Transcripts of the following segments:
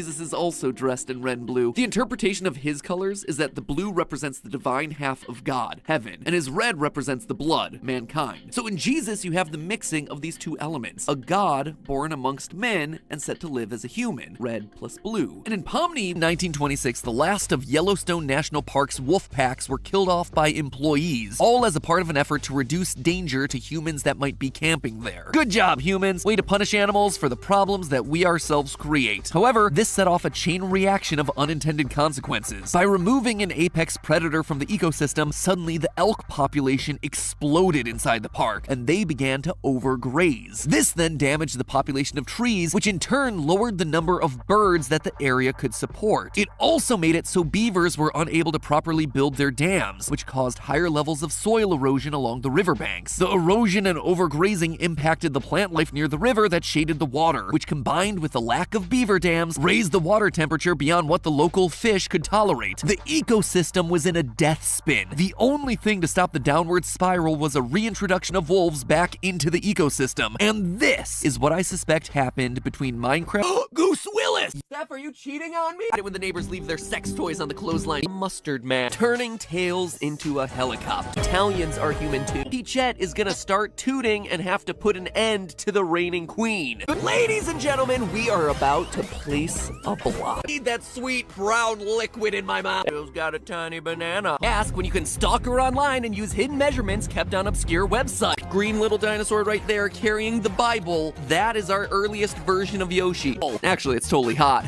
Jesus is also dressed in red and blue. The interpretation of his colors is that the blue represents the divine half of God, heaven, and his red represents the blood, mankind. So in Jesus, you have the mixing of these two elements, a God born amongst men and set to live as a human, red plus blue. And in Pomni, 1926, the last of Yellowstone National Park's wolf packs were killed off by employees, all as a part of an effort to reduce danger to humans that might be camping there. Good job, humans! Way to punish animals for the problems that we ourselves create. However, this set off a chain reaction of unintended consequences. By removing an apex predator from the ecosystem, suddenly the elk population exploded inside the park, and they began to overgraze. This then damaged the population of trees, which in turn lowered the number of birds that the area could support. It also made it so beavers were unable to properly build their dams, which caused higher levels of soil erosion along the riverbanks. The erosion and overgrazing impacted the plant life near the river that shaded the water, which combined with the lack of beaver dams, raised the water temperature beyond what the local fish could tolerate. The ecosystem was in a death spin. The only thing to stop the downward spiral was a reintroduction of wolves back into the ecosystem. And this is what I suspect happened between Minecraft— Goose Willis! Steph, are you cheating on me? When the neighbors leave their sex toys on the clothesline. Mustard man turning tails into a helicopter. Italians are human too. Peachette is gonna start tooting and have to put an end to the reigning queen. But ladies and gentlemen, we are about to place a block. Need that sweet brown liquid in my mouth. Bill's got a tiny banana. Ask when you can stalk her online and use hidden measurements kept on obscure websites. Green little dinosaur right there carrying the Bible. That is our earliest version of Yoshi. Oh, actually, it's totally hot.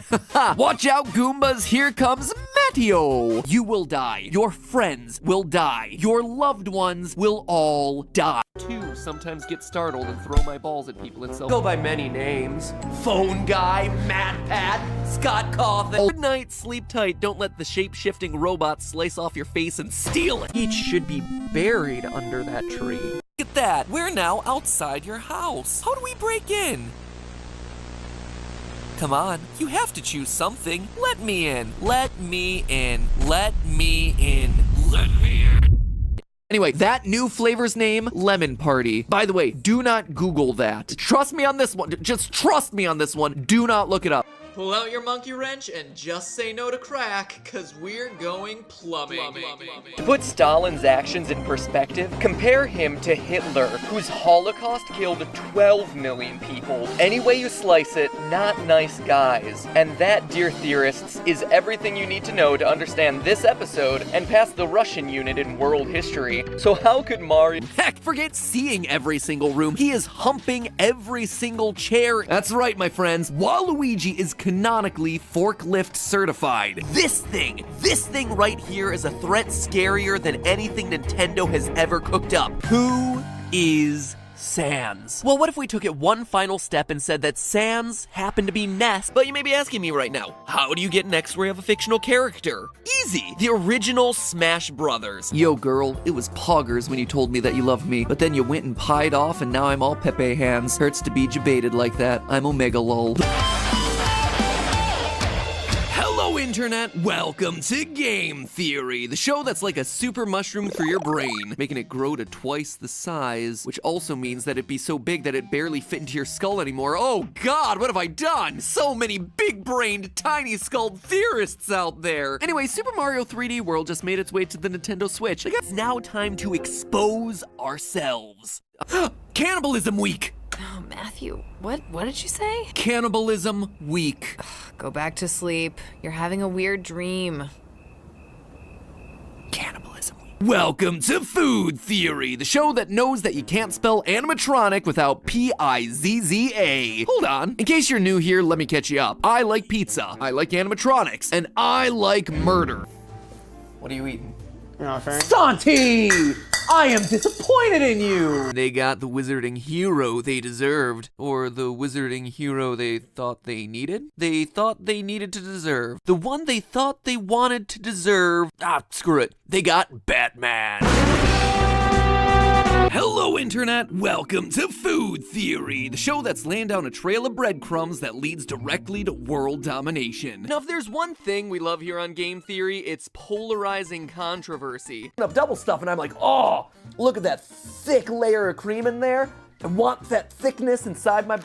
Watch out, Goombas. Here comes Matteo. You will die. Your friends will die. Your loved ones will all die. Too sometimes get startled and throw my balls at people and go by many names. Phone guy, matpat, Scott Coffin. Good night, sleep tight. Don't let the shape-shifting robot slice off your face and steal it. Each should be buried under that tree. Look at that. We're now outside your house. How do we break in? Come on, you have to choose something. Let me in. Let me in. Let me in. Let me in. Anyway, that new flavor's name, Lemon Party. By the way, do not Google that. Trust me on this one. Just trust me on this one. Do not look it up. Pull out your monkey wrench and just say no to crack, cause we're going plumbing. To put Stalin's actions in perspective, compare him to Hitler, whose Holocaust killed 12 million people. Any way you slice it, not nice guys. And that, dear theorists, is everything you need to know to understand this episode and pass the Russian unit in world history. So how could Mario— Heck, forget seeing every single room. He is humping every single chair. That's right, my friends. Waluigi is canonically forklift certified. This thing right here is a threat scarier than anything Nintendo has ever cooked up. Who is Sans? Well, what if we took it one final step and said that Sans happened to be Ness? But you may be asking me right now, how do you get an X-ray of a fictional character? Easy! The original Smash Brothers. Yo, girl, it was poggers when you told me that you loved me, but then you went and pied off and now I'm all Pepe hands. Hurts to be jebaited like that. I'm Omega lol. Hello, Internet! Welcome to Game Theory, the show that's like a super mushroom for your brain, making it grow to twice the size, which also means that it'd be so big that it barely fit into your skull anymore. Oh god, what have I done? So many big-brained, tiny-skulled theorists out there! Anyway, Super Mario 3D World just made its way to the Nintendo Switch. I guess it's now time to expose ourselves. Cannibalism Week! Oh, Matthew, what did you say? Cannibalism Week. Go back to sleep. You're having a weird dream. Cannibalism Week. Welcome to Food Theory, the show that knows that you can't spell animatronic without P-I-Z-Z-A. Hold on. In case you're new here, let me catch you up. I like pizza, I like animatronics, and I like murder. What are you eating? Santi! I am disappointed in you! They got the wizarding hero they deserved. Or the wizarding hero they thought they needed? They thought they needed to deserve. The one they thought they wanted to deserve. Screw it. They got Batman. Hello, Internet! Welcome to Food Theory, the show that's laying down a trail of breadcrumbs that leads directly to world domination. Now, if there's one thing we love here on Game Theory, it's polarizing controversy. Of double stuff, and I'm like, oh, look at that thick layer of cream in there. I want that thickness inside my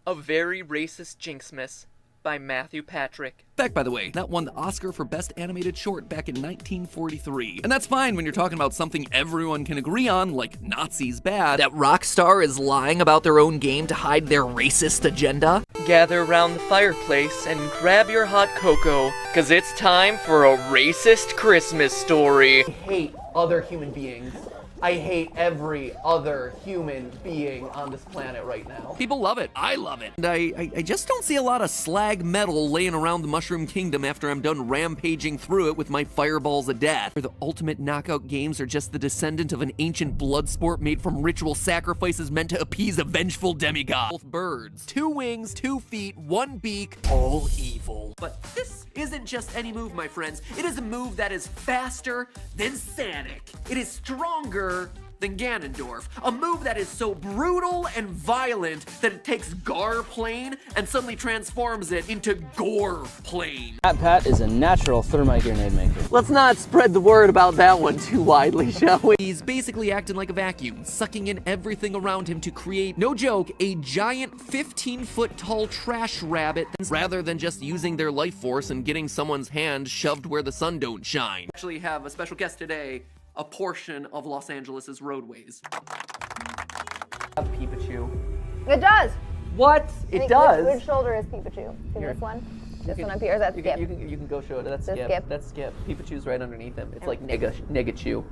A Very Racist Jinxmas by Matthew Patrick. Fact, by the way, that won the Oscar for Best Animated Short back in 1943. And that's fine when you're talking about something everyone can agree on, like Nazis bad. That Rockstar is lying about their own game to hide their racist agenda? Gather around the fireplace and grab your hot cocoa, cause it's time for a racist Christmas story. I hate other human beings. I hate every other human being on this planet right now. People love it. I love it. And I just don't see a lot of slag metal laying around the Mushroom Kingdom after I'm done rampaging through it with my fireballs of death. Where the ultimate knockout games are just the descendant of an ancient blood sport made from ritual sacrifices meant to appease a vengeful demigod. Both birds, 2 wings, 2 feet, 1 beak, all evil. But this isn't just any move, my friends. It is a move that is faster than Sonic. It is stronger than Ganondorf. A move that is so brutal and violent that it takes Gar Plane and suddenly transforms it into Gore Plane. Matpat is a natural thermite grenade maker. Let's not spread the word about that one too widely, shall we? He's basically acting like a vacuum, sucking in everything around him to create, no joke, a giant 15-foot tall trash rabbit rather than just using their life force and getting someone's hand shoved where the sun don't shine. Actually have a special guest today, a portion of Los Angeles' roadways. Pikachu. It does. What? It does? Which shoulder is Pikachu? See this one? This one up here, is that Skip? You can go show it. That's That's Skip. Skip. That's Skip. Pikachu's right underneath him. It's like Negachu.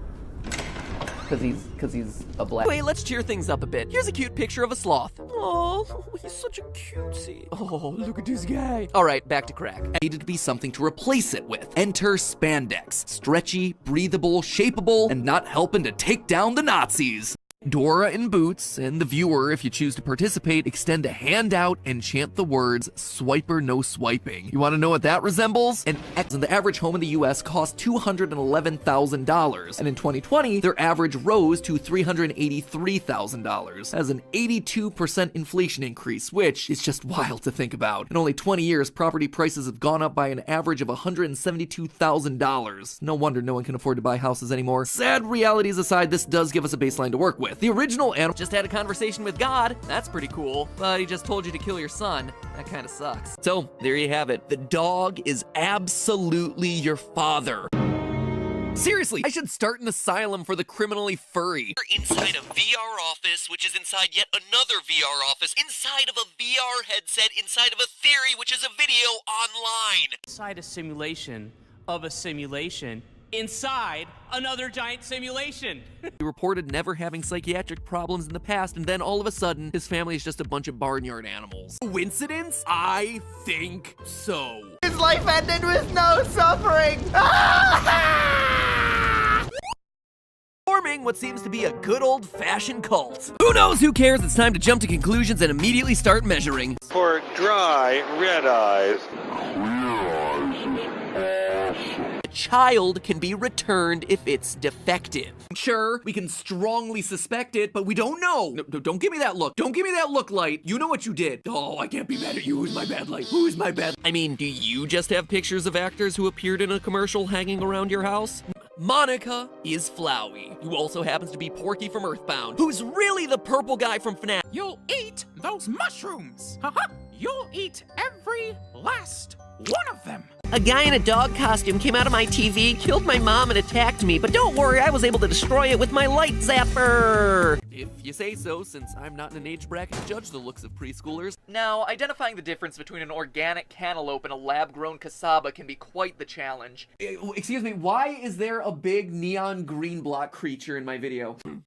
Cause he's a black. Wait, let's cheer things up a bit. Here's a cute picture of a sloth. Oh, he's such a cutesy. Oh, look at this guy. All right, back to crack. Needed to be something to replace it with. Enter spandex. Stretchy, breathable, shapeable, and not helping to take down the Nazis. Dora in boots, and the viewer, if you choose to participate, extend a hand out and chant the words, "Swiper no swiping." You want to know what that resembles? An X. And the average home in the US cost $211,000, and in 2020, their average rose to $383,000, as an 82% inflation increase, which is just wild to think about. In only 20 years, property prices have gone up by an average of $172,000. No wonder no one can afford to buy houses anymore. Sad realities aside, this does give us a baseline to work with. The original animal just had a conversation with God. That's pretty cool. But he just told you to kill your son. That kind of sucks. So, there you have it. The dog is absolutely your father. Seriously, I should start an asylum for the criminally furry. We're inside a VR office, which is inside yet another VR office, inside of a VR headset, inside of a theory, which is a video online. Inside a simulation of a simulation inside another giant simulation. He reported never having psychiatric problems in the past, and then all of a sudden, his family is just a bunch of barnyard animals. Coincidence? I think so. His life ended with no suffering. Forming what seems to be a good old-fashioned cult. Who knows? Who cares? It's time to jump to conclusions and immediately start measuring. For dry red eyes. A child can be returned if it's defective. Sure, we can strongly suspect it, but we don't know. No, don't give me that look. Don't give me that look, Light. You know what you did. Oh, I can't be mad at you. Who's my bad, Light? Who's my bad? I mean, do you just have pictures of actors who appeared in a commercial hanging around your house? Monica is Flowey, who also happens to be Porky from Earthbound, who's really the purple guy from FNAF. You'll eat those mushrooms. You'll eat every last one of them. A guy in a dog costume came out of my TV, killed my mom, and attacked me, but don't worry, I was able to destroy it with my light zapper! If you say so, since I'm not in an age bracket to judge the looks of preschoolers. Now, identifying the difference between an organic cantaloupe and a lab-grown cassava can be quite the challenge. Excuse me, why is there a big neon green block creature in my video?